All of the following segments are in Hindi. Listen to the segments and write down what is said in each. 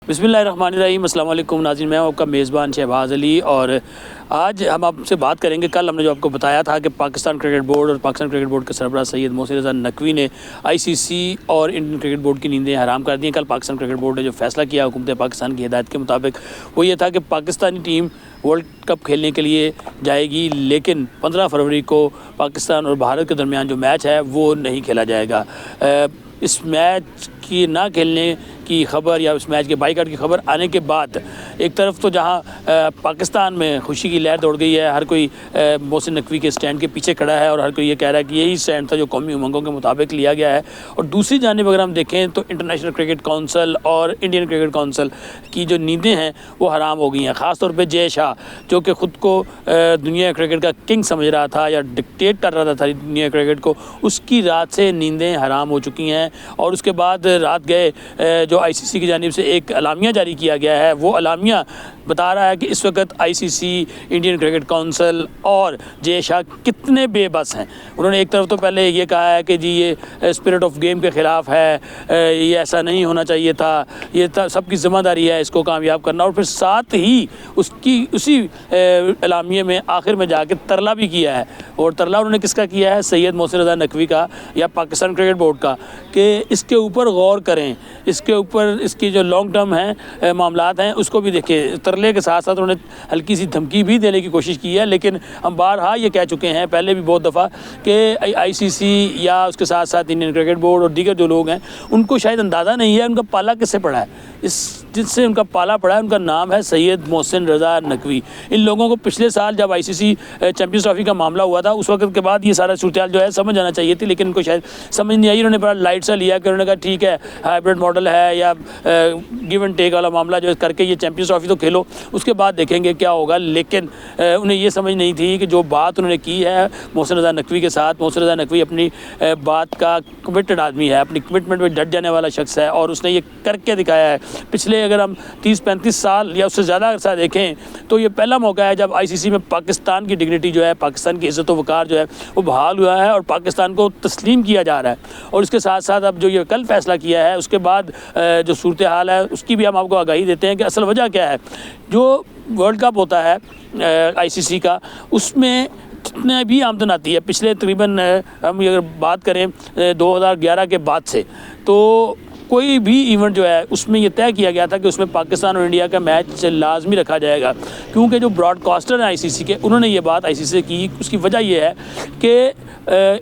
बिस्मिल्लाहिर्रहमानिर्रहीम। अस्सलाम वालेकुम नाज़रीन, मैं आपका मेज़बान शहबाज़ अली और आज हम आपसे बात करेंगे। कल हमने जो आपको बताया था कि पाकिस्तान क्रिकेट बोर्ड और पाकिस्तान क्रिकेट बोर्ड के सरबराह सैयद मोहसिन रज़ा नकवी ने आईसीसी और इंडियन क्रिकेट बोर्ड की नींदें हराम कर दी हैं। कल पाकिस्तान क्रिकेट बोर्ड ने जो फ़ैसला किया हुकूमत पाकिस्तान की हिदायत के मुताबिक, वो ये था कि पाकिस्तानी टीम वर्ल्ड कप खेलने के लिए जाएगी, लेकिन 15 फरवरी को पाकिस्तान और भारत के दरमियान जो मैच है वो नहीं खेला जाएगा। इस मैच की ना खेलने की ख़बर या उस मैच के बाइकआउट की ख़बर आने के बाद एक तरफ तो जहां पाकिस्तान में खुशी की लहर दौड़ गई है, हर कोई मोहसिन नकवी के स्टैंड के पीछे खड़ा है और हर कोई ये कह रहा है कि यही स्टैंड था जो कौमी उमंगों के मुताबिक लिया गया है। और दूसरी जानिब अगर हम देखें तो इंटरनेशनल क्रिकेट काउंसिल और इंडियन क्रिकेट काउंसिल की जो नींदें हैं वो हराम हो गई हैं। ख़ास तौर पर जय शाह, जो कि ख़ुद को दुनिया क्रिकेट का किंग समझ रहा था या डिक्टेट कर रहा था दुनिया क्रिकेट को, उसकी रात से नींदें हराम हो चुकी हैं। और उसके बाद रात गए जो आईसीसी की जानिब से एक अलामिया जारी किया गया है, वो अलामिया बता रहा है कि इस वक्त आईसीसी, इंडियन क्रिकेट काउंसिल और जय शाह कितने बेबस हैं। उन्होंने एक तरफ तो पहले ये कहा है कि जी ये स्पिरिट ऑफ गेम के ख़िलाफ़ है, ये ऐसा नहीं होना चाहिए था, ये सबकी ज़िम्मेदारी है इसको कामयाब करना, और फिर साथ ही उसी अलामिया में आखिर में जाके तरला भी किया है। और तरला उन्होंने किसका किया है? सैयद मोहसिन रज़ा नकवी का या पाकिस्तान क्रिकेट बोर्ड का, कि इसके ऊपर गौर करें, इसके ऊपर इसकी जो लॉन्ग टर्म है मामलात हैं उसको भी देखें। तरले के साथ साथ उन्होंने हल्की सी धमकी भी देने की कोशिश की है, लेकिन हम बारहा ये कह चुके हैं पहले भी बहुत दफ़ा कि आईसीसी या उसके साथ साथ इंडियन क्रिकेट बोर्ड और दीगर जो लोग हैं उनको शायद अंदाज़ा नहीं है उनका पाला किससे पड़ा है। जिससे उनका पाला पड़ा है उनका नाम है सैयद मोहसिन रज़ा नकवी। इन लोगों को पिछले साल जब आईसीसी चैंपियंस ट्रॉफी का मामला हुआ था उस वक्त के बाद ये सारा सूरत जो है समझ आना चाहिए थी, लेकिन उनको शायद समझ नहीं आई। उन्होंने बड़ा लाइट सा लिया कि उन्होंने कहा ठीक है हाइब्रिड मॉडल है या गिव एंड टेक वाला मामला जो करके ये चैंपियंस ट्रॉफी तो खेलो, उसके बाद देखेंगे क्या होगा। लेकिन उन्हें ये समझ नहीं थी कि जो बात उन्होंने की है मोहसिन रज़ा नकवी के साथ, मोहसिन रज़ा नकवी अपनी बात का कमिटेड आदमी है, अपनी कमिटमेंट में डट जाने वाला शख्स है और उसने ये करके दिखाया है। पिछले अगर हम 30-35 साल या उससे ज़्यादा अरसा देखें तो ये पहला मौका है जब आईसीसी में पाकिस्तान की डिग्निटी जो है, पाकिस्तान की इज़्ज़त व वक़ार जो है वो बहाल हुआ है और पाकिस्तान को तस्लीम किया जा रहा है। और उसके साथ साथ अब जो ये कल फ़ैसला किया है उसके बाद जो सूरत हाल है उसकी भी हम आपको आगाही देते हैं कि असल वजह क्या है। जो वर्ल्ड कप होता है आईसीसी का, उसमें जितने भी आमदन आती है पिछले तकरीबन हम अगर बात करें 2011 के बाद से, तो कोई भी इवेंट जो है उसमें ये तय किया गया था कि उसमें पाकिस्तान और इंडिया का मैच लाजमी रखा जाएगा, क्योंकि जो ब्रॉडकास्टर हैं आईसीसी के उन्होंने ये बात आईसीसी से की। उसकी वजह ये है कि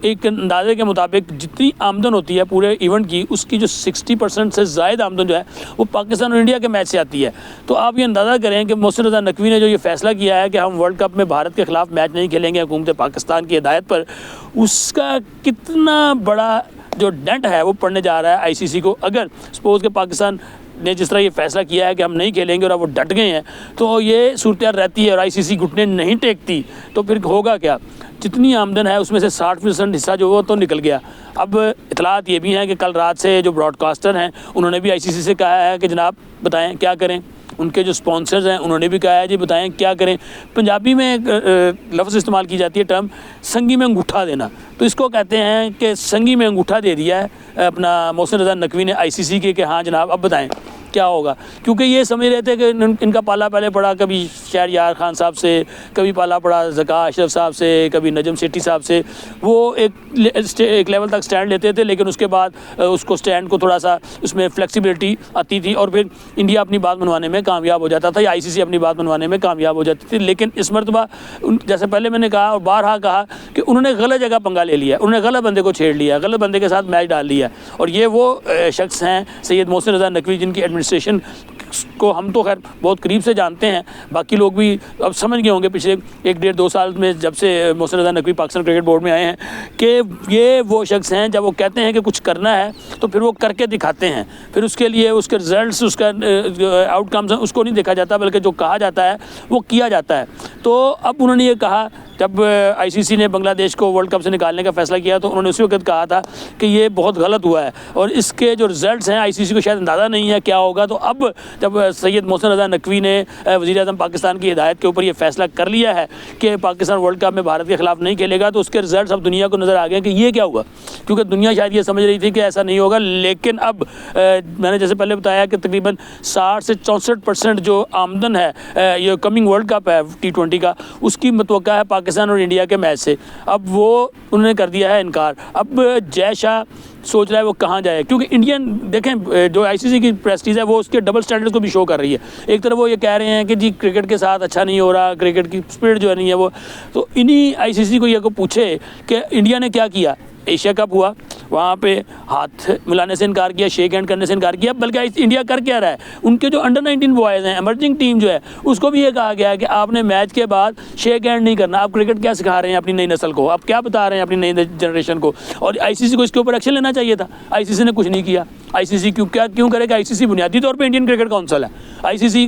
एक अंदाजे के मुताबिक जितनी आमदन होती है पूरे इवेंट की, उसकी जो 60% से ज़ायद आमदन जो है वो पाकिस्तान और इंडिया के मैच से आती है। तो आप ये अंदाज़ा करें कि मोहसिन रज़ा नकवी ने जो ये फ़ैसला किया है कि हम वर्ल्ड कप में भारत के ख़िलाफ़ मैच नहीं खेलेंगे हुकूमत पाकिस्तान की हिदायत पर, उसका कितना बड़ा जो डेंट है वो पड़ने जा रहा है आईसीसी को। अगर सपोज़ के पाकिस्तान ने जिस तरह ये फ़ैसला किया है कि हम नहीं खेलेंगे और अब वो डट गए हैं, तो ये सूरत रहती है और आईसीसी घुटने नहीं टेकती, तो फिर होगा क्या? जितनी आमदन है उसमें से 60% हिस्सा जो वो तो निकल गया। अब इतलात ये भी हैं कि कल रात से जो ब्रॉडकास्टर हैं उन्होंने भी आईसीसी से कहा है कि जनाब बताएं क्या करें। उनके जो स्पॉन्सर्स हैं उन्होंने भी कहा है जी बताएं क्या करें। पंजाबी में एक लफ्ज़ इस्तेमाल की जाती है टर्म, संगी में अंगूठा देना, तो इसको कहते हैं कि संगी में अंगूठा दे दिया है अपना मोहसिन रज़ा नकवी ने आईसीसी के कि हाँ जनाब अब बताएं क्या होगा। क्योंकि ये समझ रहे थे कि इनका पाला पहले पड़ा कभी शहरयार खान साहब से, कभी पाला पड़ा ज़का अशरफ साहब से, कभी नजम सेठी साहब से। वो एक लेवल तक स्टैंड लेते थे, लेकिन उसके बाद उसको स्टैंड को थोड़ा सा उसमें फ्लेक्सिबिलिटी आती थी और फिर इंडिया अपनी बात मनवाने में कामयाब हो जाता था या आईसीसी अपनी बात मनवाने में कामयाब हो जाती थी। लेकिन इस मरतबा जैसे पहले मैंने कहा और बारहा कहा कि उन्होंने गलत जगह पंगा ले लिया, उन्होंने गलत बंदे को छेड़ लिया, गलत बंदे के साथ मैच डाल लिया। और ये वो शख्स हैं सैयद मोहसिन रज़ा नकवी जिनकी एडमिनिस्ट्रेशन को हम तो खैर बहुत करीब से जानते हैं, बाकी लोग भी अब समझ गए होंगे पिछले 1-1.5-2 साल में जब से मोहसिन रज़ा नकवी पाकिस्तान क्रिकेट बोर्ड में आए हैं, कि ये वो शख्स हैं जब वो कहते हैं कि कुछ करना है तो फिर वो करके दिखाते हैं। फिर उसके लिए उसके रिजल्ट्स, उसका आउटकम्स उसको नहीं देखा जाता, बल्कि जो कहा जाता है वो किया जाता है। तो अब उन्होंने ये कहा जब आईसीसी ने बांग्लादेश को वर्ल्ड कप से निकालने का फैसला किया तो उन्होंने उसी वक्त कहा था कि ये बहुत गलत हुआ है और इसके जो रिजल्ट्स हैं आईसीसी को शायद अंदाज़ा नहीं है क्या होगा। तो अब जब सैयद मोहसिन रज़ा नकवी ने वज़ीर आज़म पाकिस्तान की हिदायत के ऊपर ये फैसला कर लिया है कि पाकिस्तान वर्ल्ड कप में भारत के खिलाफ नहीं खेलेगा, तो उसके रिजल्ट अब दुनिया को नज़र आ गए कि ये क्या हुआ, क्योंकि दुनिया शायद ये समझ रही थी कि ऐसा नहीं होगा। लेकिन अब मैंने जैसे पहले बताया कि तकरीबन 60 से 64% जो आमदन है ये कमिंग वर्ल्ड कप है T20 का, उसकी मतवक्का है पाकिस्तान और इंडिया के मैच से। अब वो उन्होंने कर दिया है इनकार। अब जय शाह सोच रहा है वो कहाँ जाए, क्योंकि इंडियन देखें जो आईसीसी की प्रेस्टीज है वो उसके डबल स्टैंडर्ड्स को भी शो कर रही है। एक तरफ वो ये कह रहे हैं कि जी क्रिकेट के साथ अच्छा नहीं हो रहा, क्रिकेट की स्पिरिट जो है नहीं है वो, तो इन्हीं आईसीसी को ये को पूछे कि इंडिया ने क्या किया। एशिया कप हुआ, वहाँ पे हाथ मिलाने से इनकार किया, शेक हैंड करने से इनकार किया, बल्कि इंडिया कर क्या रहा है, उनके जो अंडर 19 बॉयज़ हैं, एमर्जिंग टीम जो है, उसको भी ये कहा गया है कि आपने मैच के बाद शेक हैंड नहीं करना। आप क्रिकेट क्या सिखा रहे हैं अपनी नई नस्ल को, आप क्या बता रहे हैं अपनी नई जनरेशन को। और आईसीसी को इसके ऊपर एक्शन लेना चाहिए था, आईसीसी ने कुछ नहीं किया। आईसीसी क्यों करेगा? आईसीसी बुनियादी तौर पर इंडियन क्रिकेट काउंसिल है, आईसीसी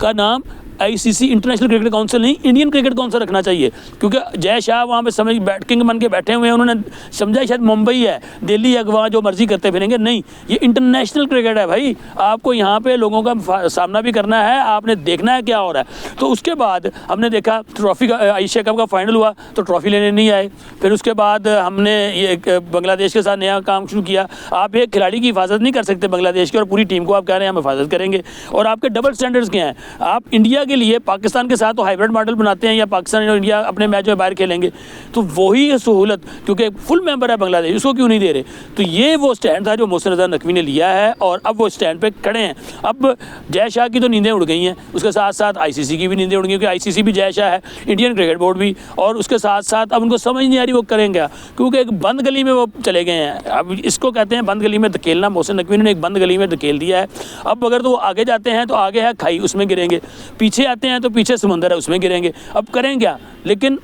का नाम आईसीसी इंटरनेशनल क्रिकेट काउंसिल नहीं, इंडियन क्रिकेट काउंसिल रखना चाहिए, क्योंकि जय शाह वहाँ पे समझ किंग बन के बैठे हुए हैं। उन्होंने समझा शायद मुंबई है, दिल्ली है, वहाँ जो मर्जी करते फिरेंगे। नहीं, ये इंटरनेशनल क्रिकेट है भाई, आपको यहाँ पे लोगों का सामना भी करना है, आपने देखना है क्या हो रहा है। तो उसके बाद हमने देखा ट्रॉफी का एशिया कप का फाइनल हुआ तो ट्रॉफी लेने नहीं आए। फिर उसके बाद हमने ये बांग्लादेश के साथ नया काम शुरू किया। आप एक खिलाड़ी की हिफाजत नहीं कर सकते बांग्लादेश की, और पूरी टीम को आप कह रहे हैं हम हिफाजत करेंगे। और आपके डबल स्टैंडर्ड्स क्या हैं? आप इंडिया के लिए पाकिस्तान के साथ तो हाइब्रिड मॉडल बनाते हैं, या पाकिस्तान और इंडिया अपने मैच में बाहर खेलेंगे, तो वही सहूलत क्योंकि फुल मेंबर है बांग्लादेश, उसको क्यों नहीं दे रहे। तो ये वो स्टैंड था जो मोहसिन रज़ा नकवी ने लिया है, और अब वो स्टैंड पे खड़े हैं। अब जय शाह की तो नींदें उड़ गई हैं, उसके साथ साथ आईसीसी की भी नींदें उड़ गई, क्योंकि आईसीसी भी जय शाह है, इंडियन क्रिकेट बोर्ड भी, और उसके साथ साथ अब उनको समझ नहीं आ रही वो करेंगे क्या, क्योंकि एक बंद गली में वो चले गए हैं। अब इसको कहते हैं बंद गली में धकेलना। मोहसिन नकवी ने एक बंद गली में धकेल दिया है। अब अगर तो वो आगे जाते हैं तो आगे है खाई, उसमें गिरेंगे, पीछे आते हैं तो पीछे समंदर है, उसमें गिरेंगे। अब करें क्या? लेकिन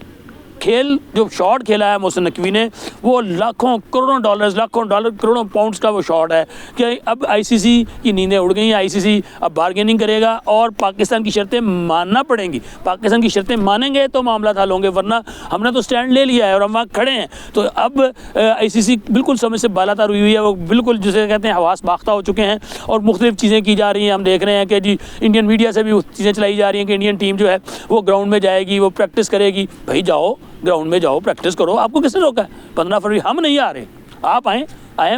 खेल जो शॉट खेला है मोहसिन नकवी ने, वो लाखों करोड़ों डॉलर करोड़ों पाउंड्स का वो शॉट है कि अब आईसीसी की नींदें उड़ गई हैं। आईसीसी अब बार्गेनिंग करेगा और पाकिस्तान की शर्तें मानना पड़ेंगी। पाकिस्तान की शर्तें मानेंगे तो मामला हल होंगे, वरना हमने तो स्टैंड ले लिया है और हम वहाँ खड़े हैं। तो अब आईसीसी बिल्कुल समय से बालातर हुई है, वो बिल्कुल जिसे कहते हैं हवास बाख्ता हो चुके हैं, और मुख्तलिफ चीज़ें की जा रही हैं। हम देख रहे हैं कि जी इंडियन मीडिया से भी चीज़ें चलाई जा रही हैं कि इंडियन टीम जो है वो ग्राउंड में जाएगी, वो प्रैक्टिस करेगी। भाई जाओ ग्राउंड में जाओ, प्रैक्टिस करो, आपको किसने रोका है? 15 फरवरी हम नहीं आ रहे, आप आएँ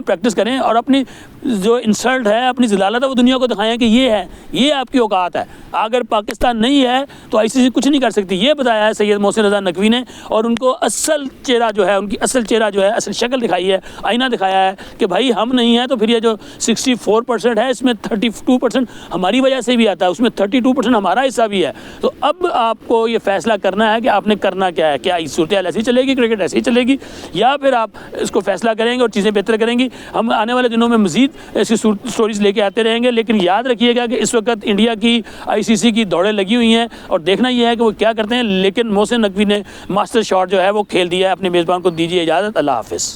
प्रैक्टिस करें, और अपनी जो इंसल्ट है, अपनी ज़लालत है, वो दुनिया को दिखाएं कि ये है, ये आपकी औकात है। अगर पाकिस्तान नहीं है तो आईसीसी कुछ नहीं कर सकती। ये बताया है सैयद मोहसिन रज़ा नकवी ने, और उनको असल चेहरा जो है, उनकी असल चेहरा जो है, असल शक्ल दिखाई है, आईना दिखाया है कि भाई हम नहीं हैं। तो फिर ये जो 64% है, इसमें 32% हमारी वजह से भी आता है, उसमें 32% हमारा हिस्सा भी है। तो अब आपको ये फैसला करना है कि आपने करना क्या है। क्या इस सूरत ऐसी चलेगी, क्रिकेट ऐसी चलेगी, या फिर आप इसको फैसला करेंगे और चीज़ें बेहतर करेंगी। हम आने वाले दिनों में मज़ीद ऐसी स्टोरीज लेके आते रहेंगे, लेकिन याद रखिएगा कि इस वक्त इंडिया की आईसीसी की दौड़ें लगी हुई हैं, और देखना यह है कि वो क्या करते हैं। लेकिन मोहसिन नकवी ने मास्टर शॉट जो है वो खेल दिया है। अपने मेज़बान को दीजिए इजाज़त। अल्लाह हाफ़िज़।